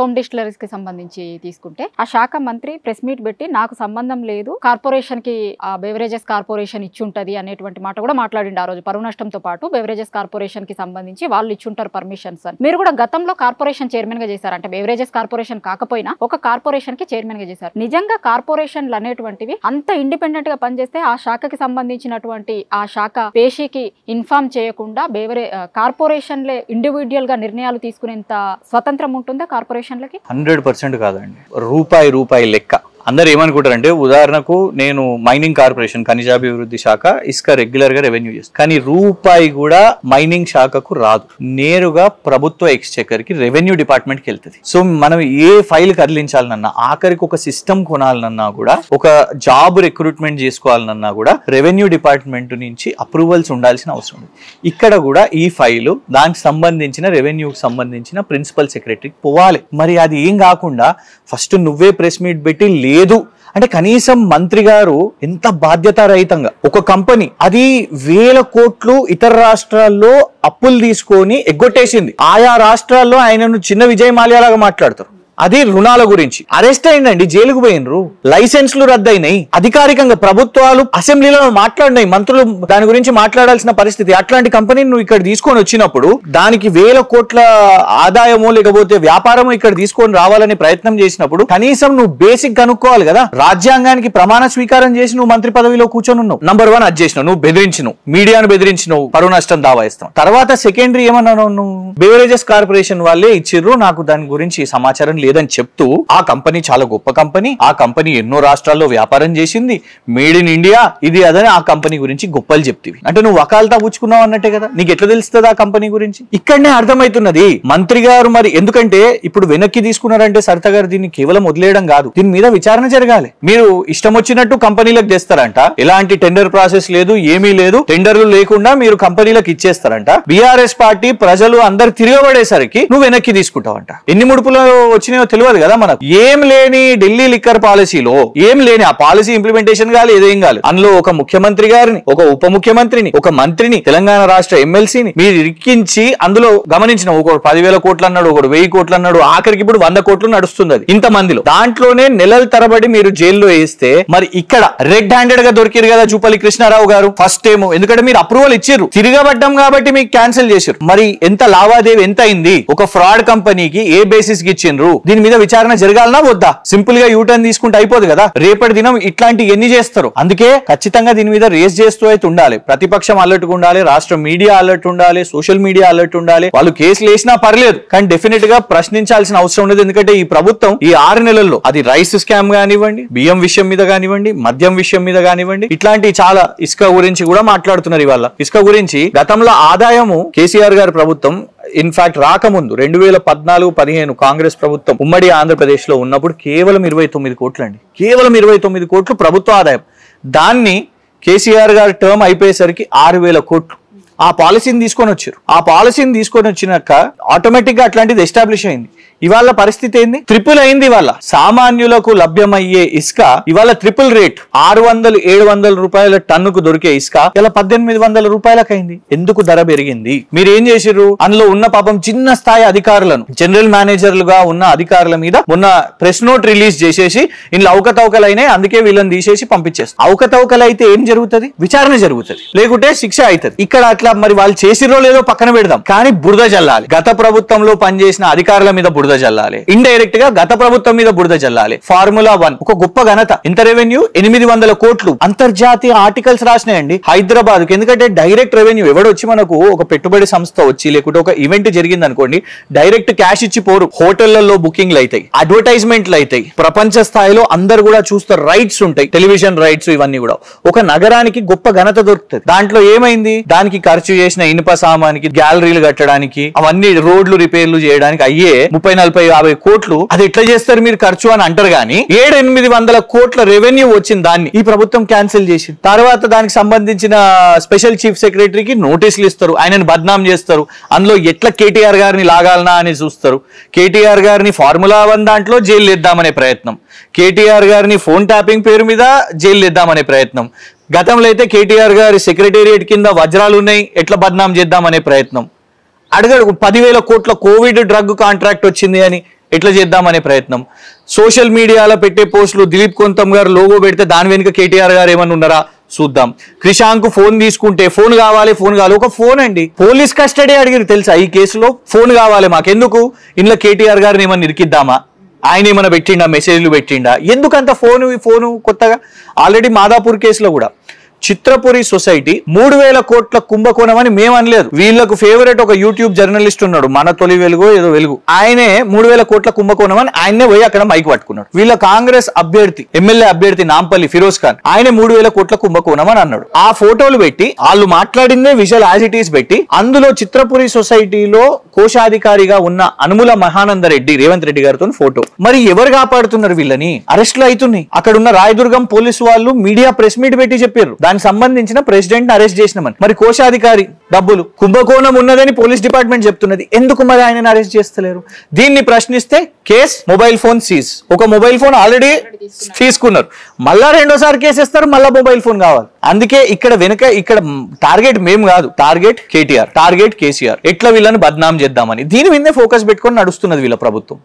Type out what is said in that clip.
Home distilleries కి సంబంధించి తీసుకుంటే ఆ శాఖ మంత్రి ప్రెస్ మీట్ పెట్టి నాకు సంబంధం లేదు కార్పొరేషన్ కి బెవరేజెస్ కార్పొరేషన్ ఇచ్చుంటది అనేటువంటి మాట కూడా మాట్లాడిండు ఆ రోజు పరువు నష్టంతో పాటు బెవరేజెస్ కార్పొరేషన్ కి సంబంధించి వాళ్ళు ఇచ్చుంటారు పర్మిషన్స్ అని. మీరు కూడా గతంలో కార్పొరేషన్ చైర్మన్ గా చేశారు, అంటే బెవరేజెస్ కార్పొరేషన్ కాకపోయినా ఒక కార్పొరేషన్ కి చైర్మన్ గా చేశారు. నిజంగా కార్పొరేషన్లు అనేటువంటివి అంత ఇండిపెండెంట్ గా పనిచేస్తే ఆ శాఖకి సంబంధించినటువంటి ఆ శాఖ పేషీకి ఇన్ఫార్మ్ చేయకుండా కార్పొరేషన్లే ఇండివిడ్యువల్ గా నిర్ణయాలు తీసుకునేంత స్వతంత్రం ఉంటుందా కార్పొరేషన్? 100% కాదండి. రూపాయి లెక్క అందరు ఏమనుకుంటారంటే, ఉదాహరణకు నేను మైనింగ్ కార్పొరేషన్ ఖనిజాభివృద్ధి శాఖ ఇసుక రెగ్యులర్ గా రెవెన్యూ చేస్తాను, కానీ రూపాయి కూడా మైనింగ్ శాఖకు రాదు. నేరుగా ప్రభుత్వ ఎక్స్చెక్కర్ కి రెవెన్యూ డిపార్ట్మెంట్ కి వెళ్తుంది. సో మనం ఏ ఫైల్ కదిలించాలన్నా, ఆఖరికి ఒక సిస్టమ్ కొనాలన్నా కూడా, ఒక జాబ్ రిక్రూట్మెంట్ చేసుకోవాలన్నా కూడా రెవెన్యూ డిపార్ట్మెంట్ నుంచి అప్రూవల్స్ ఉండాల్సిన అవసరం ఉంది. ఇక్కడ కూడా ఈ ఫైలు దానికి సంబంధించిన రెవెన్యూకి సంబంధించిన ప్రిన్సిపల్ సెక్రటరీకి పోవాలి. మరి అది ఏం కాకుండా ఫస్ట్ నువ్వే ప్రెస్ మీట్ పెట్టి లేదు అంటే, కనీసం మంత్రి గారు ఎంత బాధ్యతారహితంగా ఒక కంపెనీ అది 1000 కోట్లు ఇతర రాష్ట్రాల్లో అప్పులు తీసుకొని ఎగ్గొట్టేసింది. ఆయా రాష్ట్రాల్లో ఆయనను చిన్న విజయ్ మాల్యా లాగా మాట్లాడతారు. అది రుణాల గురించి అరెస్ట్ అయిందండి, జైలుకు పోయినరు, లైసెన్స్లు రద్దయినాయి, అధికారికంగా ప్రభుత్వాలు అసెంబ్లీలో మాట్లాడినాయి, మంత్రులు దాని గురించి మాట్లాడాల్సిన పరిస్థితి. అట్లాంటి కంపెనీని నువ్వు ఇక్కడ తీసుకొని వచ్చినప్పుడు దానికి 1000 కోట్ల ఆదాయమో లేకపోతే వ్యాపారమో ఇక్కడ తీసుకొని రావాలని ప్రయత్నం చేసినప్పుడు కనీసం నువ్వు బేసిక్ కనుక్కోవాలి కదా. రాజ్యాంగానికి ప్రమాణ స్వీకారం చేసి నువ్వు మంత్రి పదవిలో కూర్చొని ఉన్నావు. నంబర్ 1 అది చేసినావు, నువ్వు బెదిరించినావు, మీడియాను బెదిరించినావు, పరువు నష్టం దావా ఇస్తావు. తర్వాత సెకండరీ ఏమన్నావు, నువ్వు బెవరేజెస్ కార్పొరేషన్ వాళ్ళే ఇచ్చిర్రు, నాకు దాని గురించి సమాచారం లేదని చెప్తూ, ఆ కంపెనీ చాలా గొప్ప కంపెనీ, ఆ కంపెనీ ఎన్నో రాష్ట్రాల్లో వ్యాపారం చేసింది, మేడ్ ఇన్ ఇండియా, ఇది అదని ఆ కంపెనీ గురించి గొప్పలు చెప్తివి. అంటే నువ్వు వకాల్తా పుచ్చుకున్నావు అన్నట్టే కదా. నీకు ఎట్లా తెలుస్తుంది ఆ కంపెనీ గురించి? ఇక్కడనే అర్థమవుతున్నది మంత్రి గారు. మరి ఎందుకంటే ఇప్పుడు వెనక్కి తీసుకున్నారంటే సరిత గారు దీన్ని కేవలం వదిలేయడం కాదు, దీని మీద విచారణ జరగాలి. మీరు ఇష్టం వచ్చినట్టు కంపెనీలకు చేస్తారంట, ఎలాంటి టెండర్ ప్రాసెస్ లేదు, ఏమీ లేదు, టెండర్లు లేకుండా మీరు కంపెనీలకు ఇచ్చేస్తారంట. బీఆర్ఎస్ పార్టీ ప్రజలు అందరు తిరగబడేసరికి నువ్వు వెనక్కి తీసుకుంటావంట. ఎన్ని ముడుపులు వచ్చినాయో తెలియదు కదా మనకు. ఏం లేని ఢిల్లీ లిక్కర్ పాలసీలో ఏం లేని ఆ పాలసీ ఇంప్లిమెంటేషన్ కాదు, ఏదేం కాదు. అందులో ఒక ముఖ్యమంత్రి గారిని, ఒక ఉప ముఖ్యమంత్రిని, ఒక మంత్రిని, తెలంగాణ రాష్ట్ర ఎమ్మెల్సీని మీరు ఇరికించి అందులో గమనించిన ఒకడు 10,000 కోట్లు అన్నాడు, ఒకడు 1000 కోట్లు అన్నాడు, ఆఖరికి ఇప్పుడు 100 కోట్లు నడుస్తుంది. అది ఇంతమందిలో దాంట్లోనే నెలల తరబడి మీరు జైల్లో వేస్తే, మరి ఇక్కడ రెడ్ హ్యాండెడ్ గా దొరికిరు కదా జూపల్లి కృష్ణారావు గారు ఫస్ట్ టైం. ఎందుకంటే మీరు అప్రూవల్ ఇచ్చిర్రు, తిరగబడ్డం కాబట్టి మీకు క్యాన్సిల్ చేశారు. మరి ఎంత లావాదేవీ ఎంత అయింది? ఒక ఫ్రాడ్ కంపెనీకి ఏ బేసిస్ కి ఇచ్చిండ్రు? దీని మీద విచారణ జరగాలనా వద్దా? సింపుల్ గా యూటర్న్ తీసుకుంటే అయిపోదు కదా. రేపటి దినం ఇట్లాంటి ఎన్ని చేస్తారు? అందుకే ఖచ్చితంగా దీని మీద రేస్ చేస్తూ అయితే ఉండాలి. ప్రతిపక్షం అలర్ట్ ఉండాలి, రాష్ట్ర మీడియా అలర్ట్ ఉండాలి, సోషల్ మీడియా అలర్ట్ ఉండాలి. వాళ్ళు కేసులు వేసినా పర్లేదు, కానీ డెఫినెట్ గా ప్రశ్నించాల్సిన అవసరం ఉండదు. ఎందుకంటే ఈ ప్రభుత్వం ఈ 6 నెలల్లో అది రైస్ స్కామ్ కానివ్వండి, బియ్యం విషయం మీద కానివ్వండి, మద్యం విషయం మీద కానివ్వండి, ఇట్లాంటి చాలా ఇసుక గురించి కూడా మాట్లాడుతున్నారు. ఇవాళ ఇసుక గురించి గతంలో ఆదాయము కేసీఆర్ గారి ప్రభుత్వం ఇన్ఫాక్ట్ రాకముందు 2014-15 కాంగ్రెస్ ప్రభుత్వం ఉమ్మడి ఆంధ్రప్రదేశ్ లో ఉన్నప్పుడు కేవలం 29 కోట్లు అండి, కేవలం 29 కోట్లు ప్రభుత్వ ఆదాయం. దాన్ని కేసీఆర్ గారి టర్మ్ అయిపోయేసరికి 6,000 కోట్లు ఆ పాలసీని తీసుకొని వచ్చారు. ఆ పాలసీని తీసుకొని వచ్చినాక ఆటోమేటిక్ గా అట్లాంటిది ఎస్టాబ్లిష్ అయింది. ఇవాళ పరిస్థితి ఏంది? ట్రిపుల్ అయింది. ఇవాళ సామాన్యులకు లభ్యమయ్యే ఇసుక ఇవాళ ట్రిపుల్ రేట్, 600-700 రూపాయల టన్నుకు దొరికే ఇసుక ఇలా 1,800 రూపాయలకు అయింది. ఎందుకు ధర పెరిగింది? మీరు ఏం చేసిర్రు? అందులో ఉన్న పాపం చిన్న స్థాయి అధికారులను, జనరల్ మేనేజర్లుగా ఉన్న అధికారుల మీద మొన్న ప్రెస్ నోట్ రిలీజ్ చేసేసి ఇంట్లో అవకతవకలు అయినాయి, అందుకే వీళ్ళని తీసేసి పంపించేస్తారు. అవకతవకలు అయితే ఏం జరుగుతుంది? విచారణ జరుగుతుంది, లేకుంటే శిక్ష అవుతుంది. ఇక్కడ అట్లా మరి వాళ్ళు చేసిర్రో లేదో పక్కన పెడదాం, కానీ బురద జల్లాలి. గత ప్రభుత్వంలో పనిచేసిన అధికారుల మీద బురద జల్లాలి, ఇండైరెక్ట్ గా గత ప్రభుత్వం మీద బురద జల్లాలి. ఫార్ములా 1 ఒక గొప్ప ఘనత. ఇంత రెవెన్యూ 800 కోట్లు అంతర్జాతీయ ఆర్టికల్స్ రాసినాయండి హైదరాబాద్ కి. ఎందుకంటే డైరెక్ట్ రెవెన్యూ ఎవడొచ్చి మనకు ఒక పెట్టుబడి సంస్థ వచ్చి లేకుంటే ఒక ఈవెంట్ జరిగింది అనుకోండి, డైరెక్ట్ క్యాష్ ఇచ్చి పోరు. హోటళ్లలో బుకింగ్లు అవుతాయి, అడ్వర్టైజ్మెంట్లు అవుతాయి, ప్రపంచ స్థాయిలో అందరు కూడా చూస్తారు, రైట్స్ ఉంటాయి, టెలివిజన్ రైట్స్, ఇవన్నీ కూడా. ఒక నగరానికి గొప్ప ఘనత దొరుకుతుంది. దాంట్లో ఏమైంది? దానికి ఖర్చు చేసిన ఇనుప సామానికి, గ్యాలరీలు కట్టడానికి, అవన్నీ రోడ్లు రిపేర్లు చేయడానికి అయ్యే 30-40-50 కోట్లు. అది ఎట్లా చేస్తారు మీరు ఖర్చు అని అంటారు, కానీ 700-800 కోట్ల రెవెన్యూ వచ్చింది, దాన్ని ఈ ప్రభుత్వం క్యాన్సిల్ చేసింది. తర్వాత దానికి సంబంధించిన స్పెషల్ చీఫ్ సెక్రటరీకి నోటీసులు ఇస్తారు, ఆయనను బద్నాం చేస్తారు. అందులో ఎట్లా కేటీఆర్ గారిని లాగాలనా అని చూస్తారు. కేటీఆర్ గారిని ఫార్ములా 1 దాంట్లో జైలు వేద్దామనే ప్రయత్నం, కేటీఆర్ గారిని ఫోన్ ట్యాపింగ్ పేరు మీద జైలు వేద్దామనే ప్రయత్నం. గతంలో అయితే కేటీఆర్ గారి సెక్రటేరియట్ కింద వజ్రాలు ఉన్నాయి, ఎట్లా బద్నాం చేద్దామనే ప్రయత్నం. అడగడు 10,000 కోట్ల కోవిడ్ డ్రగ్ కాంట్రాక్ట్ వచ్చింది అని ఎట్లా చేద్దామనే ప్రయత్నం. సోషల్ మీడియాలో పెట్టే పోస్టులు దిలీప్ కొంతం గారు లోగో పెడితే దాని వెనుక కేటీఆర్ గారు ఏమన్నా ఉన్నారా చూద్దాం. క్రిషాంక్ ఫోన్ తీసుకుంటే ఫోన్ కావాలి ఒక ఫోన్ అండి పోలీస్ కస్టడీ అడిగిరు తెలుసా ఈ కేసులో. ఫోన్ కావాలి మాకెందుకు, ఇంట్లో కేటీఆర్ గారిని ఏమన్నా ఇరికిద్దామా, ఆయన ఏమైనా పెట్టిండా, మెసేజ్లు పెట్టిండా, ఎందుకంత ఫోను కొత్తగా. ఆల్రెడీ మాదాపూర్ కేసులో కూడా చిత్రపురి సొసైటీ 3,000 కోట్ల కుంభకోణం అని మేము అనలేదు. వీళ్ళకు ఫేవరెట్ ఒక యూట్యూబ్ జర్నలిస్ట్ ఉన్నాడు, మన తొలి వెలుగు ఏదో వెలుగు, ఆయనే 3,000 కోట్ల కుంభకోణం అని ఆయనే పోయి అక్కడ మైక్ పట్టుకున్నాడు. వీళ్ళ కాంగ్రెస్ అభ్యర్థి ఎమ్మెల్యే అభ్యర్థి నాంపల్లి ఫిరోజ్ ఖాన్ ఆయన 3,000 కోట్ల కుంభకోణం అని అన్నాడు. ఆ ఫోటోలు పెట్టి వాళ్ళు మాట్లాడిందే విజువల్ యాజ్ ఇట్ ఈస్ పెట్టి అందులో చిత్రపురి సొసైటీలో కోశాధికారిగా ఉన్న అనుముల మహానంద రెడ్డి రేవంత్ రెడ్డి గారితో ఫోటో. మరి ఎవరు కాపాడుతున్నారు వీళ్ళని? అరెస్టులు అవుతున్నాయి. అక్కడ ఉన్న రాయదుర్గం పోలీసు వాళ్ళు మీడియా ప్రెస్ మీట్ పెట్టి చెప్పారు దానికి సంబంధించిన ప్రెసిడెంట్ అరెస్ట్ చేసినామని. మరి కోశాధికారి డబ్బులు కుంభకోణం ఉన్నదని పోలీస్ డిపార్ట్మెంట్ చెప్తున్నది, ఎందుకు మరి ఆయనను అరెస్ట్ చేస్తలేరు? దీన్ని ప్రశ్నిస్తే కేస్ మొబైల్ ఫోన్ సీజ్. ఒక మొబైల్ ఫోన్ ఆల్రెడీ తీసుకున్నారు, మళ్ళా రెండోసారి కేసు ఇస్తారు, మళ్ళా మొబైల్ ఫోన్ కావాలి. అందుకే ఇక్కడ టార్గెట్ మేము కాదు, టార్గెట్ కేటీఆర్, టార్గెట్ కేసీఆర్, ఎట్లా వీళ్ళని బద్నాం చేద్దామని దీని మీదే ఫోకస్ పెట్టుకొని నడుస్తున్నది వీళ్ళ ప్రభుత్వం.